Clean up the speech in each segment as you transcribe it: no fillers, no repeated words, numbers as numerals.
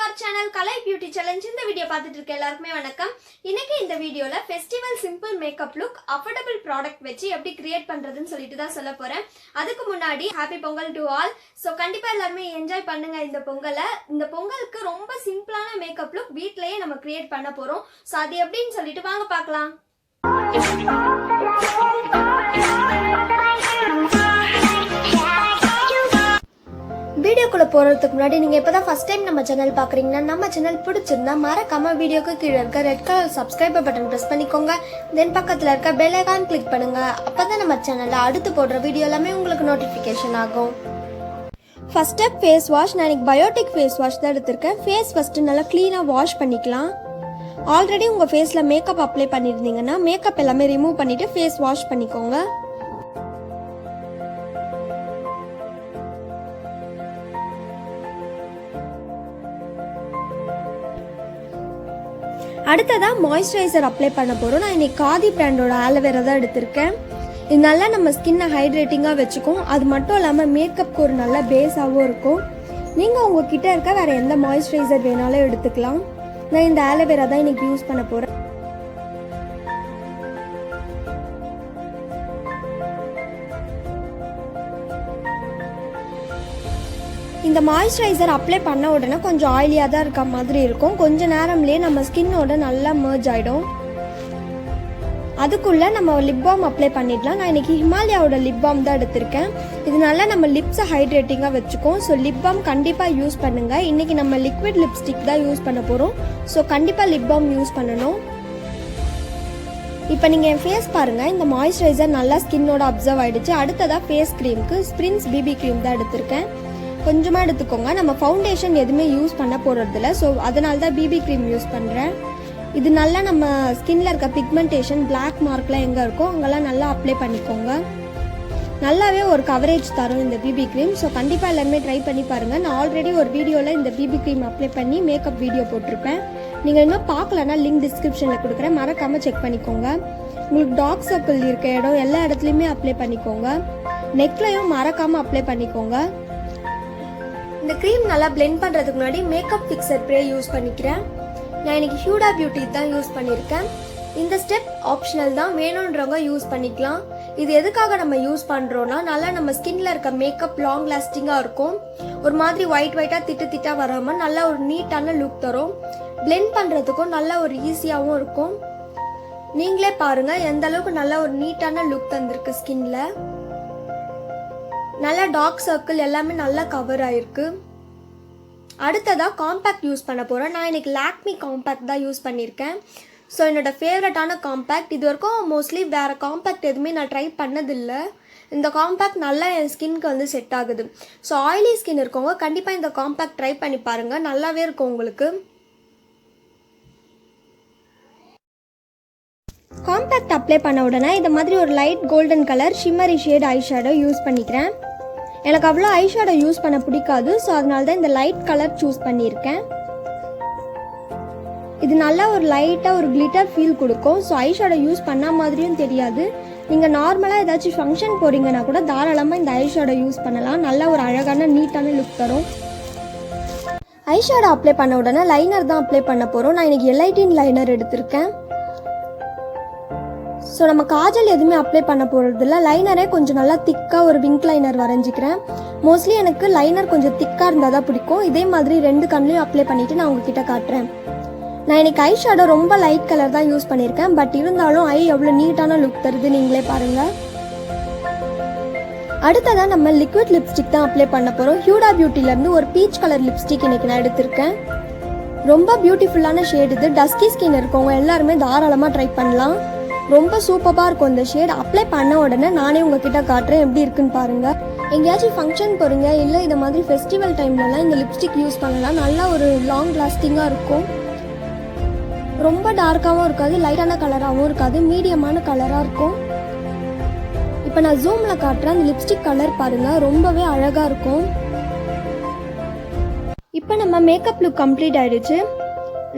our channel Kalai Beauty Challenge. இந்த video பார்த்துட்டு இருக்க எல்லாருக்குமே வணக்கம். இன்னைக்கு இந்த வீடியோல festival simple makeup look affordable product வச்சு எப்படி கிரியேட் பண்றதுன்னு சொல்லிட்டு தான் சொல்ல போறேன். அதுக்கு முன்னாடி happy Pongal to all. So கண்டிப்பா எல்லாரும் என்ஜாய் பண்ணுங்க இந்த பொங்கலை. இந்த பொங்கலுக்கு ரொம்ப சிம்பிளான மேக்கப் லுக் வீட்லயே நம்ம கிரியேட் பண்ண போறோம். சோ அது எப்படின்னு சொல்லிட்டு வாங்க பார்க்கலாம். வீடியோக்குள்ள போறதுக்கு முன்னாடி நீங்க இப்பதான் ஃபர்ஸ்ட் டைம் நம்ம சேனல் பாக்குறீங்கன்னா நம்ம சேனல் பிடிச்சிருந்தா மறக்காம வீடியோக்கு கீழே இருக்க red colour subscriber button press பண்ணிக்கோங்க. தென் பக்கத்துல இருக்க பெல் ஐகான் கிளிக் பண்ணுங்க. அப்பதான் நம்ம சேனல்ல அடுத்து போடுற வீடியோ எல்லாமே உங்களுக்கு நோட்டிபிகேஷன் ஆகும். First step face wash. நான் இன்னைக்கு பயோட்டிக் ஃபேஸ் வாஷ் தான் எடுத்திருக்கேன். ஃபேஸ் ஃபர்ஸ்ட் நல்லா கிளீனா வாஷ் பண்ணிக்கலாம். ஆல்ரெடி உங்க ஃபேஸ்ல மேக்கப் அப்ளை பண்ணிருந்தீங்கன்னா மேக்கப் எல்லாமே ரிமூவ் பண்ணிட்டு ஃபேஸ் வாஷ் பண்ணிக்கோங்க. அடுத்ததா மாய்ஸ்சரைசர் அப்ளை பண்ண போறோம். நான் இன்னைக்கு காதி பிராண்டோட ஆலோவேரா தான் எடுத்திருக்கேன். இது நல்லா நம்ம ஸ்கின்னை ஹைட்ரேட்டிங்கா வச்சுக்கும். அது மட்டும் இல்லாம மேக்கப்க்கு ஒரு நல்ல பேஸாவும் இருக்கும். நீங்க உங்ககிட்ட இருக்க வேற எந்த மாய்ஸ்சரைசர் வேணாலும் எடுத்துக்கலாம். நான் இந்த ஆலோவேரா தான் இன்னைக்கு யூஸ் பண்ண போறேன். இந்த மாய்ஸ்சரைசர் அப்ளை பண்ண உடனே கொஞ்சம் ஆயிலியாக தான் இருக்க மாதிரி இருக்கும். கொஞ்ச நேரம்லேயே நம்ம ஸ்கின்னோட நல்லா மர்ஜ் ஆகிடும். அதுக்குள்ளே நம்ம லிப் பாம் அப்ளை பண்ணிடலாம். நான் இன்னைக்கு ஹிமாலயாவோட லிப் பாம் தான் எடுத்திருக்கேன். இதனால நம்ம லிப்ஸை ஹைட்ரேட்டிங்காக வச்சுக்கோம். ஸோ லிப் பாம் கண்டிப்பாக யூஸ் பண்ணுங்கள். இன்றைக்கி நம்ம லிக்விட் லிப்ஸ்டிக் தான் யூஸ் பண்ண போகிறோம். ஸோ கண்டிப்பாக லிப் பாம் யூஸ் பண்ணணும். இப்போ நீங்கள் என் ஃபேஸ் பாருங்கள். இந்த மாய்ஸ்சரைசர் நல்லா ஸ்கின்னோட அப்சர்வ் ஆகிடுச்சு. அடுத்ததாக ஃபேஸ் க்ரீமுக்கு ஸ்ப்ரின்ஸ் பிபி க்ரீம் தான் எடுத்திருக்கேன். கொஞ்சமாக எடுத்துக்கோங்க. நம்ம ஃபவுண்டேஷன் எதுவுமே யூஸ் பண்ண போகிறதில்ல. ஸோ அதனால தான் பிபி க்ரீம் யூஸ் பண்ணுறேன். இது நல்லா நம்ம ஸ்கின்ல இருக்க பிக்மெண்டேஷன் பிளாக் மார்க்லாம் எங்கே இருக்கோ அங்கெல்லாம் நல்லா அப்ளை பண்ணிக்கோங்க. நல்லாவே ஒரு கவரேஜ் தரும் இந்த பிபி க்ரீம். ஸோ கண்டிப்பாக எல்லாருமே ட்ரை பண்ணி பாருங்கள். நான் ஆல்ரெடி ஒரு வீடியோவில் இந்த பிபி க்ரீம் அப்ளை பண்ணி மேக்கப் வீடியோ போட்டிருப்பேன். நீங்கள் இன்னும் பார்க்கலன்னா லிங்க் டிஸ்கிரிப்ஷனில் கொடுக்குறேன். மறக்காமல் செக் பண்ணிக்கோங்க. உங்களுக்கு டார்க் சர்க்கிள் இருக்க இடம் எல்லா இடத்துலையுமே அப்ளை பண்ணிக்கோங்க. நெக்லையும் மறக்காமல் அப்ளை பண்ணிக்கோங்க. இந்த க்ரீம் நல்லா பிளெண்ட் பண்ணுறதுக்கு முன்னாடி மேக்கப் ஃபிக்ஸர் ஸ்ப்ரே யூஸ் பண்ணிக்கிறேன். நான் இன்னைக்கு ஹியூடா பியூட்டி தான் யூஸ் பண்ணியிருக்கேன். இந்த ஸ்டெப் ஆப்ஷனல் தான், வேணுன்றவங்க யூஸ் பண்ணிக்கலாம். இது எதுக்காக நம்ம யூஸ் பண்ணுறோன்னா நல்லா நம்ம ஸ்கின்ல இருக்க மேக்கப் லாங் லாஸ்டிங்காக இருக்கும். ஒரு மாதிரி ஒயிட்டாக திட்டாக வராமல் நல்லா ஒரு நீட்டான லுக் தரும். பிளெண்ட் பண்ணுறதுக்கும் நல்லா ஒரு ஈஸியாகவும் இருக்கும். நீங்களே பாருங்கள் எந்த அளவுக்கு நல்லா ஒரு நீட்டான லுக் தந்திருக்கு ஸ்கின்ல. நல்லா டார்க் சர்க்கிள் எல்லாமே நல்லா கவர் ஆயிருக்கு. அடுத்ததாக காம்பேக்ட் யூஸ் பண்ண போகிறேன். நான் இன்னைக்கு லாக்மி காம்பேக்ட் தான் யூஸ் பண்ணியிருக்கேன். ஸோ என்னோட ஃபேவரட்டான காம்பேக்ட். இது வரைக்கும் மோஸ்ட்லி வேறு காம்பேக்ட் எதுவுமே நான் ட்ரை பண்ணதில்லை. இந்த காம்பேக்ட் நல்லா என் ஸ்கின்க்கு வந்து செட் ஆகுது. ஸோ ஆயிலி ஸ்கின் இருக்கவங்க கண்டிப்பாக இந்த காம்பேக்ட் ட்ரை பண்ணி பாருங்கள். நல்லாவே இருக்கும் உங்களுக்கு. காம்பேக்ட் அப்ளை பண்ண உடனே இந்த மாதிரி ஒரு light golden colour shimmery shade eye shadow use பண்ணிக்கிறேன். எனக்கு அவ்வளோ ஐ ஷேடோ யூஸ் பண்ண பிடிக்காது. ஸோ அதனால தான் இந்த லைட் கலர் சூஸ் பண்ணியிருக்கேன். இது நல்லா ஒரு லைட்டாக ஒரு கிளிட்டர் ஃபீல் கொடுக்கும். ஸோ ஐ ஷேடோ யூஸ் பண்ண மாதிரியும் தெரியாது. நீங்கள் நார்மலாக ஏதாச்சும் ஃபங்க்ஷன் போகிறீங்கன்னா கூட தாராளமாக இந்த ஐ ஷேடோ யூஸ் பண்ணலாம். நல்லா ஒரு அழகான நீட்டான லுக் தரும். ஐ ஷேடோ அப்ளை பண்ண உடனே லைனர் தான் அப்ளை பண்ண போகிறோம். நான் இன்னைக்கு எல்ஐடின் லைனர் எடுத்திருக்கேன். ஸோ நம்ம காஜல் எதுவுமே அப்ளை பண்ண போகிறதில்ல. லைனரே கொஞ்சம் நல்லா திக்காக ஒரு விங்க் லைனர் வரைஞ்சிக்கிறேன். மோஸ்ட்லி எனக்கு லைனர் கொஞ்சம் திக்காக இருந்தால் தான் பிடிக்கும். இதே மாதிரி 2 கண்ணிலையும் அப்ளை பண்ணிவிட்டு நான் உங்ககிட்ட காட்டுறேன். நான் இன்னைக்கு ஐ ஷேடோ ரொம்ப லைட் கலர் தான் யூஸ் பண்ணியிருக்கேன். பட் இருந்தாலும் ஐ எவ்வளோ நீட்டான லுக் தருது நீங்களே பாருங்கள். அடுத்ததாக நம்ம லிக்விட் லிப்ஸ்டிக் தான் அப்ளை பண்ண போகிறோம். ஹியூடா பியூட்டிலேருந்து ஒரு பீச் கலர் லிப்ஸ்டிக் இன்னைக்கு நான் எடுத்திருக்கேன். ரொம்ப பியூட்டிஃபுல்லான ஷேட் இது. டஸ்கி ஸ்கின் இருக்கவங்க எல்லாருமே தாராளமாக ட்ரை பண்ணலாம். ரொம்ப சூப்பராக இருக்கும் இந்த ஷேட். அப்ளை பண்ண உடனே நானே உங்ககிட்ட காட்டுறேன் எப்படி இருக்குன்னு பாருங்கள். எங்கேயாச்சும் ஃபங்க்ஷன் போகிறீங்க இல்லை இந்த மாதிரி ஃபெஸ்டிவல் டைம்லலாம் இந்த லிப்ஸ்டிக் யூஸ் பண்ணலாம். நல்லா ஒரு லாங் லாஸ்டிங்காக இருக்கும். ரொம்ப டார்க்காகவும் இருக்காது, லைட்டான கலராகவும் இருக்காது, மீடியமான கலராக இருக்கும். இப்போ நான் ஜூமில் காட்டுறேன். அந்த லிப்ஸ்டிக் கலர் பாருங்கள், ரொம்பவே அழகாக இருக்கும். இப்போ நம்ம மேக்கப் லுக் கம்ப்ளீட் ஆயிடுச்சு.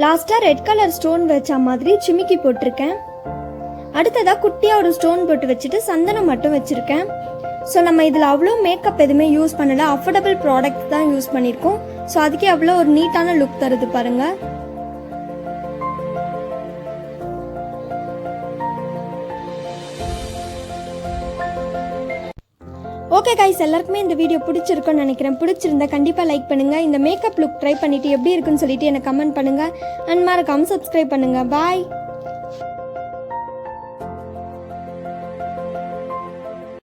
லாஸ்ட்டாக ரெட் கலர் ஸ்டோன் வச்ச மாதிரி சிமிக்கி போட்டிருக்கேன். அடுத்ததாக குட்டியாக ஒரு ஸ்டோன் போட்டு வச்சுட்டு சந்தனம் மட்டும் வச்சுருக்கேன். ஸோ நம்ம இதில் அவ்வளோ மேக்கப் எதுவுமே யூஸ் பண்ணல, அஃபோர்டபுள் ப்ராடக்ட் தான் யூஸ் பண்ணியிருக்கோம். ஸோ அதுக்கே அவ்வளோ ஒரு நீட்டான லுக் தருது பாருங்கள். ஓகே கைஸ், எல்லாருக்குமே இந்த வீடியோ பிடிச்சிருக்குன்னு நினைக்கிறேன். பிடிச்சிருந்தா கண்டிப்பாக லைக் பண்ணுங்கள். இந்த மேக்கப் லுக் ட்ரை பண்ணிவிட்டு எப்படி இருக்குன்னு சொல்லிட்டு எனக்கு கமெண்ட் பண்ணுங்கள். அண்ட் மறக்காம சப்ஸ்கிரைப் பண்ணுங்கள். பாய்.